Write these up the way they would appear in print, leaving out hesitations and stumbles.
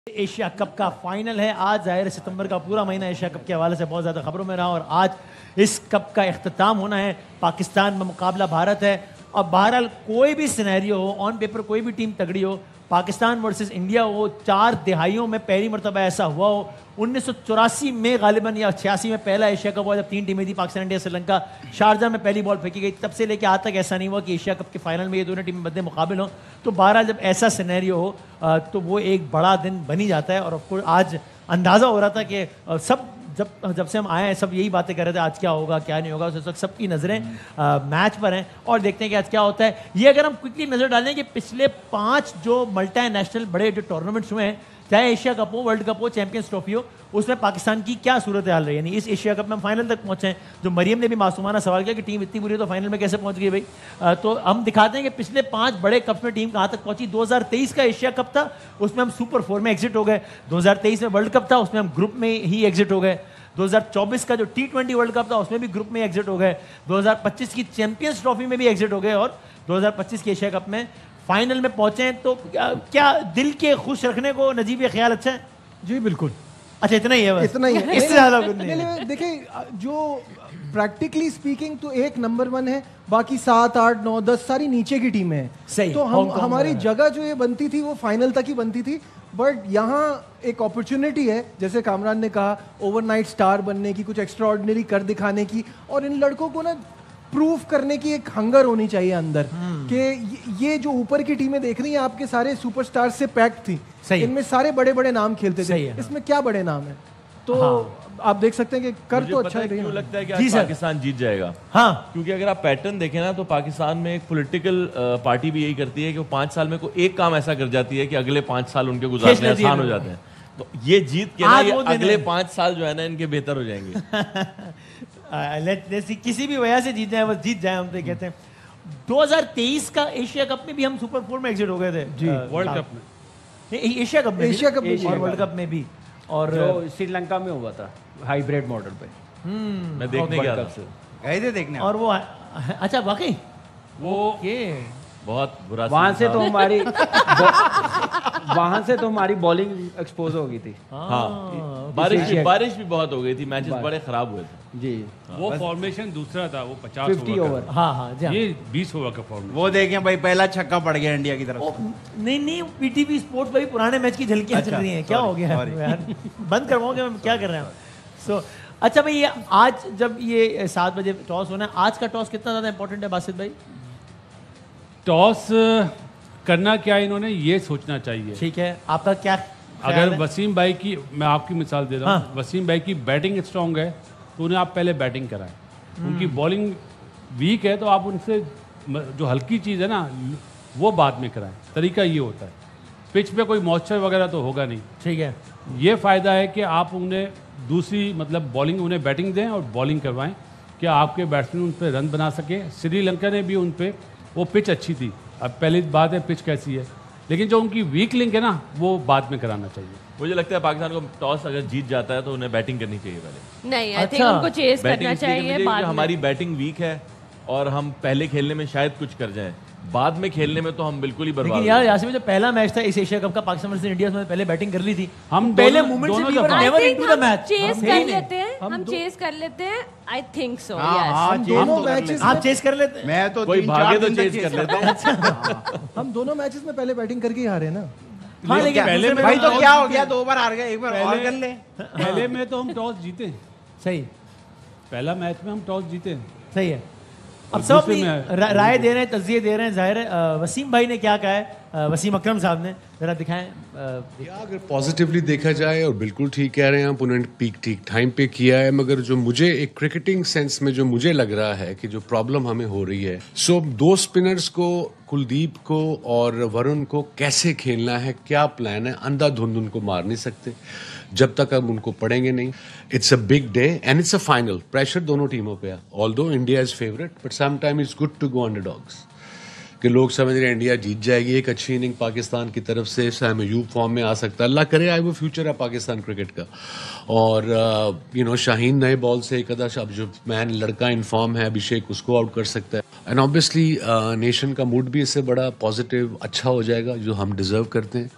Asia cup का final है आज। जाहिर है सितंबर का पूरा महीना एशिया कप के हवाले से बहुत ज़्यादा खबरों में रहा और आज इस कप का इख्तिताम होना है। पाकिस्तान में मुकाबला भारत है और बहरहाल कोई भी सिनेरियो हो, ऑन पेपर कोई भी टीम तगड़ी हो, पाकिस्तान वर्सेस इंडिया हो, 4 दहाइयों में पहली मरतबा ऐसा हुआ हो। 1984 में गालिबन या 86 में पहला एशिया कप हुआ जब 3 टीमें थी, पाकिस्तान, इंडिया, श्रीलंका। शारजा में पहली बॉल फेंकी गई। तब से लेकर आज तक ऐसा नहीं हुआ कि एशिया कप के फाइनल में ये दोनों टीमें मद्दे मुकाबिल हों। तो बहरहाल जब ऐसा सिनेरियो हो तो वो एक बड़ा दिन बनी जाता है। और ऑफकोर्स आज अंदाज़ा हो रहा था कि सब जब से हम आए हैं सब यही बातें कर रहे थे आज क्या होगा क्या नहीं होगा। उस वक्त सबकी नज़रें मैच पर हैं और देखते हैं कि आज क्या होता है। ये अगर हम क्विकली नज़र डालें कि पिछले 5 जो मल्टी नेशनल बड़े जो टूर्नामेंट्स हुए हैं, चाहे एशिया कप हो, वर्ल्ड कप हो, चैंपियंस ट्रॉफी हो, उसमें पाकिस्तान की क्या सूरत हाल रही है। यानी इस एशिया कप में हम फाइनल तक पहुंचे हैं। जो मरियम ने भी मासूमाना सवाल किया कि टीम इतनी बुरी है तो फाइनल में कैसे पहुंच गई भाई। तो हम दिखाते हैं कि पिछले 5 बड़े कप्स में टीम कहाँ तक पहुंची। 2023 का एशिया कप था, उसमें हम सुपर 4 में एग्जिट हो गए। 2023 में वर्ल्ड कप था, उसमें हम ग्रुप में ही एग्जिट हो गए। 2024 का जो T20 वर्ल्ड कप था उसमें भी ग्रुप में एग्जिट हो गए। 2025 की चैंपियंस ट्रॉफी में भी एग्जिट हो गए और 2025 के एशिया कप में फाइनल में पहुंचे हैं। तो क्या दिल के खुश रखने को नजीब ये ख्याल अच्छा है? जी बिल्कुल। अच्छा इतना ही है बस? इतना ही है, इससे ज्यादा कुछ नहीं है। देखिए जो प्रैक्टिकली स्पीकिंग तो एक नंबर 1 है, बाकी 7, 8, 9, 10 सारी नीचे की टीमें हैं। सही। तो हमारी जगह जो ये बनती थी वो फाइनल तक ही बनती थी। बट यहाँ एक अपॉर्चुनिटी है, जैसे कामरान ने कहा, ओवरनाइट स्टार बनने की, कुछ एक्स्ट्रा ऑर्डिनरी कर दिखाने की, और इन लड़कों को ना प्रूव करने की एक हंगर होनी चाहिए अंदर कि ये जो ऊपर की टीमें देख रही हैं आपके सारे सुपरस्टार से पैक्ड थी। इनमें सारे बड़े बड़े नाम खेलते थे, इसमें क्या बड़े नाम है। तो आप देख सकते हैं कि कर तो अच्छा रही है। क्यों लगता है कि आज पाकिस्तान जीत जाएगा? हाँ, क्योंकि अगर आप पैटर्न देखें ना तो पाकिस्तान में एक पॉलिटिकल पार्टी भी यही करती है कि वो 5 साल में कोई एक काम ऐसा कर जाती है कि अगले 5 साल उनके गुजारने आसान हो जाते हैं। तो ये जीत के ना ये अगले 5 साल जो है ना इनके बेहतर हो जाएंगे। किसी भी वजह से जीत जाए, बस जीत जाए, हम तो कहते हैं। 2023 का एशिया कप में भी हम सुपर 4 में एग्जिट हो गए थे जी। वर्ल्ड कप में, एशिया कप में और वर्ल्ड कप में भी, और जो श्रीलंका में हुआ था हाइब्रिड मॉडल पे। मैं देखने गया था, गए थे देखने। और वो अच्छा वाकई वो बहुत बुरा वहां से तो हमारी बॉलिंग एक्सपोज हो गई थी। हाँ, बारिश भी बहुत हो गई थी, मैचेस बड़े खराब हुए थे जी। वो फॉर्मेशन दूसरा था, वो 50 ओवर। हाँ, ये 20 ओवर का फॉर्मेशन। वो देखें भाई, पहला छक्का पड़ गया इंडिया की तरफ। नहीं, पीटीवी स्पोर्ट्स पर भी पुराने मैच की झलकियां चल रही हैं। क्या हो गया यार, बंद करवाओगे? मैं क्या कर रहे हैं। अच्छा भाई, ये आज जब ये 7 बजे टॉस होना है, आज का टॉस कितना ज्यादा इंपॉर्टेंट है बासित भाई? टॉस करना क्या इन्होंने ये सोचना चाहिए। ठीक है, आपका क्या अगर वसीम भाई की, मैं आपकी मिसाल दे रहा हूँ, वसीम भाई की बैटिंग स्ट्रांग है तो उन्हें आप पहले बैटिंग कराएं। उनकी बॉलिंग वीक है तो आप उनसे जो हल्की चीज़ है ना वो बाद में कराएं। तरीका ये होता है। पिच पे कोई मॉइस्चर वगैरह तो होगा नहीं। ठीक है, ये फ़ायदा है कि आप उन्हें दूसरी मतलब बॉलिंग, उन्हें बैटिंग दें और बॉलिंग करवाएं कि आपके बैट्समैन उन पर रन बना सके। श्रीलंका ने भी उन पर, वो पिच अच्छी थी, अब पहली बात है पिच कैसी है, लेकिन जो उनकी वीक लिंक है ना वो बाद में कराना चाहिए। मुझे लगता है पाकिस्तान को टॉस अगर जीत जाता है तो उन्हें बैटिंग करनी चाहिए पहले। नहीं, आई थिंक उनको चेस करना चाहिए। हमारी बैटिंग वीक है और हम पहले खेलने में शायद कुछ कर जाएं, बाद में खेलने में तो हम बिल्कुल ही बर्बाद। लेकिन यार यासिर में जो पहला मैच था इस एशिया कप का पाकिस्तान वर्सेस इंडिया, में पहले बैटिंग कर ली थी हम। पहले मूवमेंट से never into the match. Chase कर लेते हैं, हम चेस कर लेते हैं। I think so. हम दोनों मैचेस आप चेस कर लेते हैं। मैं तो कोई भागे तो चेस कर लेते हैं। हम दोनों मैचेस में पहले बैटिंग करके ही हारे ना। हाँ, लेकिन पहले में भाई तो क्या हो गया, 2 बार हार गए, एक बार और कर ले। पहले में तो हम टॉस जीते। सही, पहला मैच में हम टॉस जीते। सही है। अब सब अपनी राय दे रहे हैं, तज्जिए दे रहे हैं। जाहिर है वसीम भाई ने क्या कहा है, वसीम अकरम साहब ने, जरा दिखाएं। अगर पॉजिटिवली देखा जाए और बिल्कुल ठीक कह रहे हैं आप, उन्होंने पीक ठीक टाइम पे किया है। मगर जो मुझे एक क्रिकेटिंग सेंस में जो मुझे लग रहा है कि जो प्रॉब्लम हमें हो रही है, 2 स्पिनर्स को, कुलदीप को और वरुण को कैसे खेलना है, क्या प्लान है, अंधाधुंध उनको मार नहीं सकते जब तक हम उनको पढ़ेंगे नहीं। It's a big day and it's a final. Pressure दोनों टीमों पे है। Although India is favourite but some time it's good to go underdogs. कि लोग समझ रहे हैं इंडिया जीत जाएगी, एक अच्छी इनिंग पाकिस्तान की तरफ से, सैम अयूब फॉर्म में आ सकता है, अल्लाह करे आए वो फ्यूचर है पाकिस्तान क्रिकेट का। और शाहीन नए बॉल से एक आधा अब जो मैन लड़का इन फॉर्म है अभिषेक, उसको आउट कर सकता है। एंड ऑब्वियसली नेशन का मूड भी इससे बड़ा पॉजिटिव अच्छा हो जाएगा, जो हम डिजर्व करते हैं।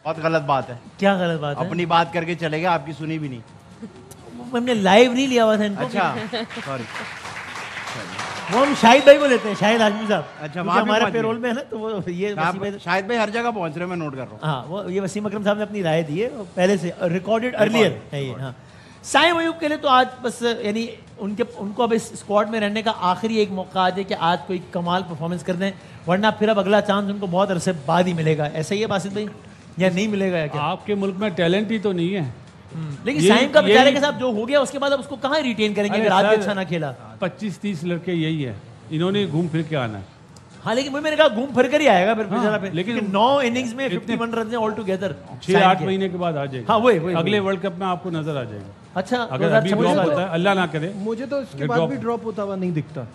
बहुत गलत बात है। क्या गलत बात है? अपनी बात करके चले गए, आपकी सुनी भी नहीं। हमने लाइव नहीं लिया हुआ था इनको। अच्छा सॉरी। वो हम शाहिद भाई को लेते हैं, शाहिद हाशमी साहब। अच्छा, क्योंकि वहाँ भी हमारे पहुंच पेरोल में है ना, तो वो ये वसीम भाई, शायद भाई हर जगह पहुंच रहे, मैं नोट कर रहा हूँ। हाँ वो ये वसीम अकरम साहब ने अपनी राय दी है पहले से, रिकॉर्डेड अर्लियर है ये। हाँ साइम अयूब के लिए तो आज बस यानी उनको अब इस स्क्वाड में रहने का आखिरी एक मौका आ जाए कि आज कोई कमाल परफॉर्मेंस कर दें, वरना फिर अब अगला चांस उनको बहुत अरसे बाद ही मिलेगा। ऐसा ही है बासित भाई, या नहीं मिलेगा या क्या? आपके मुल्क में टैलेंट ही तो नहीं है। लेकिन साइम का बेचारे के साथ जो हो गया उसके बाद अब उसको कहाँ रिटेन करेंगे अगर आज भी अच्छा ना खेला? 25-30 लड़के यही है, इन्होंने घूम फिर के आना है। हाँ लेकिन मैंने कहा घूम फिर कर ही आएगा फिर बेचारा पे। लेकिन 9 इनिंग्स में 51 रन ऑल टुगेदर 6-8 महीने के बाद आ जाएगा। हाँ वही अगले वर्ल्ड कप में आपको नजर आ जाएगा। अच्छा अगर अभी ड्रॉप होता है, अल्लाह ना करे, मुझे तो इसके बाद भी ड्रॉप होता हुआ नहीं दिखता।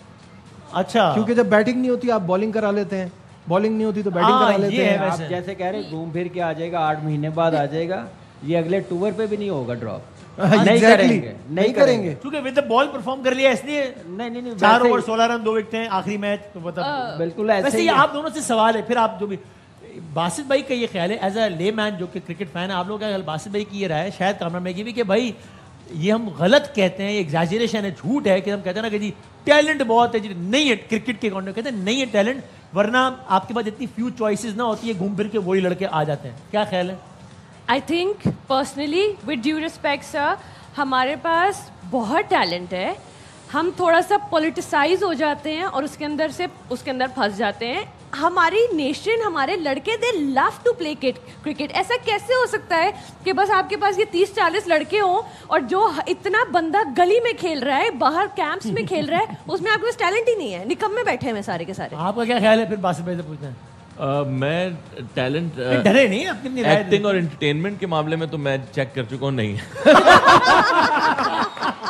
अच्छा क्योंकि जब बैटिंग नहीं होती आप बॉलिंग करा लेते हैं, बॉलिंग नहीं होती तो बैटिंग करा लेते हैं। आप जैसे कह रहे घूम फिर के आ जाएगा, 8 महीने बाद आ जाएगा, ये अगले टूर पे भी नहीं होगा ड्रॉप। नहीं करेंगे, नहीं करेंगे, क्योंकि विद द बॉल परफॉर्म कर लिया इसलिए। नहीं 4 ओवर 16 रन 2 विकेटें आखिरी मैच, तो मतलब बिल्कुल ऐसे वैसे ही ये है। आप दोनों से सवाल है, फिर आप जो भी बासित भाई का ये ख्याल है एज अ ले मैन जो कि क्रिकेट फैन है, आप लोग का ख्याल बासित भाई की ये राय है, शायद कामरान भाई की भी, कि भाई ये हम गलत कहते हैं, एग्जैजरेशन है, झूठ है कि हम कहते हैं ना कि जी टैलेंट बहुत है जी, नहीं है क्रिकेट के कॉन्टेक्ट, कहते हैं नहीं है टैलेंट, वरना आपके पास इतनी फ्यू चॉइसेस ना होती है, घूम फिर के वही लड़के आ जाते हैं। क्या ख्याल है? I think personally with due respect sir, हमारे पास बहुत टैलेंट है, हम थोड़ा सा पॉलिटिसाइज हो जाते हैं और उसके अंदर फंस जाते हैं। हमारी नेशन, हमारे लड़के they love to play cricket. ऐसा कैसे हो सकता है कि बस आपके पास ये 30-40 लड़के हों और जो इतना बंदा गली में खेल रहा है, बाहर कैंप्स में खेल रहा है, उसमें आपके पास टैलेंट ही नहीं है, निकम्मे बैठे हैं सारे के सारे। आपका क्या ख्याल है? फिर बासित भाई से पूछते हैं। मैं टैलेंट डरे नहीं अपनी राय एक्टिंग और एंटरटेनमेंट के मामले में तो मैं चेक कर चुका हूँ, नहीं।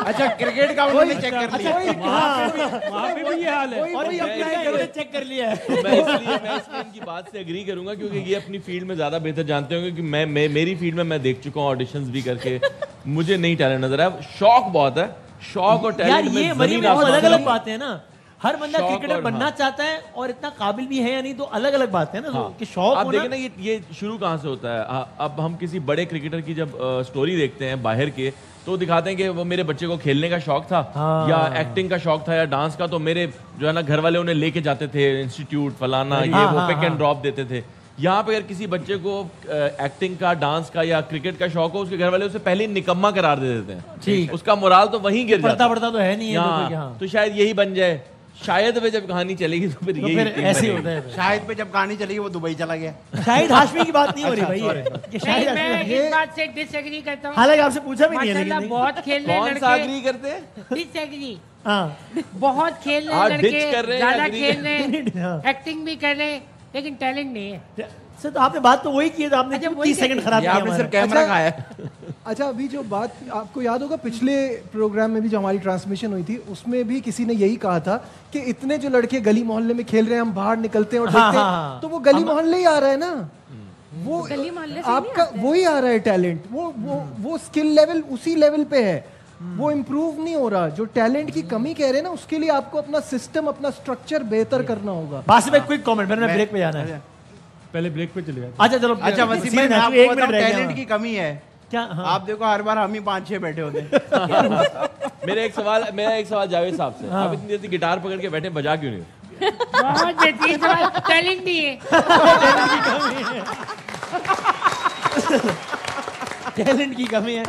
अच्छा क्रिकेट का उन्होंने चेक कर लिया। वहाँ पे भी ये हाल है। और ये चेक कर लिया है। मैं इसलिए इनकी बात से एग्री करूंगा क्योंकि ये अपनी फील्ड में ज्यादा बेहतर जानते होंगे कि मैं मेरी फील्ड में मैं देख चुका हूँ ऑडिशंस भी करके, मुझे नहीं टैलेंट नजर आया। शौक बहुत है, शौक और टैलेंट में मरीम अलग अलग बातें हैं ना। हर बंदा शौक क्रिकेटर और बनना चाहता है और इतना काबिल भी है या नहीं, तो अलग अलग बातें हैं ना। हाँ। कि शौक आप होना। देखें ना ये शुरू कहाँ से होता है। अब हम किसी बड़े क्रिकेटर की जब स्टोरी देखते हैं बाहर के, तो दिखाते हैं कि वो मेरे बच्चे को खेलने का शौक था, या एक्टिंग का शौक था, या डांस का, तो मेरे जो है ना घर वाले उन्हें लेके जाते थे इंस्टीट्यूट फलाना, ये वो पिक एंड ड्रॉप देते थे। यहाँ पे अगर किसी बच्चे को एक्टिंग का, डांस का या क्रिकेट का शौक हो, उसके घर वाले उसे पहले ही निकम्मा करार दे देते हैं। ठीक। उसका मोराल तो वहीं गिर जाता है। पढ़ता तो है नहीं है। यहाँ तो शायद यही बन जाए। शायद पे जब कहानी चलेगी तो फिर यही ऐसे ही होता है। शायद पे जब कहानी चलेगी वो दुबई चला गया। शाहिद हाशमी की बात नहीं हो रही भाई, ये शाहिद मैं हाशमी। इस बात से डिसएग्री करता हूँ। हालांकि आपसे पूछा भी नहीं है, माशाल्लाह लेकिन बहुत खेलने कौन सा लड़के agree करते हैं? डिसएग्री, हाँ बहुत खेलने हाँ, ditch लड़के कर रहे हैं, ज्यादा agree खेल कर रहे हाँ। हैं, एक्टिंग भी कर रहे हैं, लेकिन टैलेंट नहीं है। सर तो आपने बात तो वही की है, तो आपने अच्छा, 30 सेकंड खराब किया आपने हमारा। सिर्फ कैमरा अच्छा। खाया। अच्छा अभी जो बात आपको याद होगा पिछले प्रोग्राम में भी जो हमारी ट्रांसमिशन हुई थी, उसमें भी किसी ने यही कहा था कि इतने जो लड़के गली मोहल्ले में खेल रहे हैं, हम बाहर निकलते हैं और देखते हैं, तो वो गली मोहल्ले ही आ रहा है ना, वो गली मोहल्ले से आपका वही आ रहा है टैलेंट, वो स्किल लेवल उसी लेवल पे है, वो इम्प्रूव नहीं हो रहा। जो टैलेंट की कमी कह रहे हैं ना, उसके लिए आपको अपना सिस्टम, अपना स्ट्रक्चर बेहतर करना होगा। बासित भाई क्विक कमेंट, मैंने ब्रेक पे जाना है। पहले ब्रेक पे चले जाते। अच्छा चलो। अच्छा वसीम भाई, मैं एक आपको मिनट बताऊं, रह गया टैलेंट हमारा। की कमी है क्या? हाँ। आप देखो हर बार हम ही 5-6 बैठे होते हैं। मेरा एक सवाल जावेद साहब से। आप इतनी देर से गिटार पकड़ के बैठे, बजा क्यों नहीं? बहुत बेहतरीन सवाल, टैलेंट नहीं है। टैलेंट की कमी है।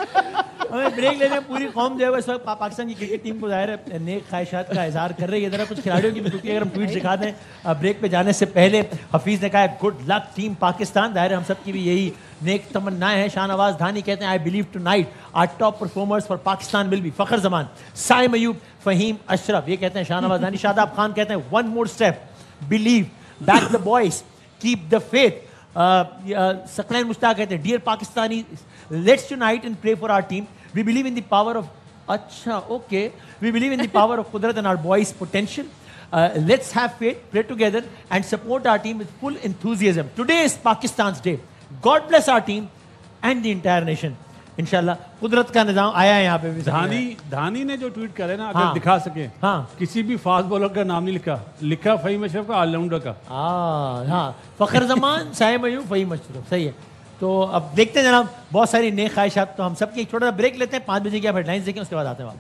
हमें ब्रेक लेने में पूरी कौम जो है इस वक्त पाकिस्तान की क्रिकेट टीम को जाहिर है नेक ख्वाहिशात का इजहार कर रही है। जरा कुछ खिलाड़ियों की भी, क्योंकि अगर हम ट्वीट दिखा दें ब्रेक पे जाने से पहले, हफीज ने कहा गुड लक टीम पाकिस्तान। जाहिर है हम सब की भी यही नेक तमन्नाएं हैं। शाहनवाज धानी कहते हैं I believe tonight our top performers for Pakistan will be Fakhar Zaman, Saim Ayub, Faheem Ashraf, ये कहते हैं शाहनवाज धानी। शादाब खान कहते हैं one more step, believe, back the boys, keep the faith. Saqlain Mushtaq कहते हैं dear Pakistani, let's unite and pray for our team, we believe in the power of, अच्छा okay, we believe in the power of कुदरत and our boys potential, let's have faith, pray together and support our team with full enthusiasm, today is Pakistan's day, God bless our team and the entire nation. इंशाल्लाह कुदरत का निजाम आया है यहाँ पे भी। धानी ने जो ट्वीट करे ना, अगर हाँ। दिखा सके, हाँ। किसी भी फास्ट बॉलर का नाम नहीं लिखा फहीम अशरफ का, ऑलराउंडर का। हाँ फखर जमान, साइम अयूब, फहीम अशरफ, सही है। तो अब देखते हैं जनाब, बहुत सारी नई ख्वाहिशात, तो हम सबकी एक छोटा सा ब्रेक लेते हैं, 5 बजे की आप हेडलाइंस देखें, उसके बाद आते हैं वापस।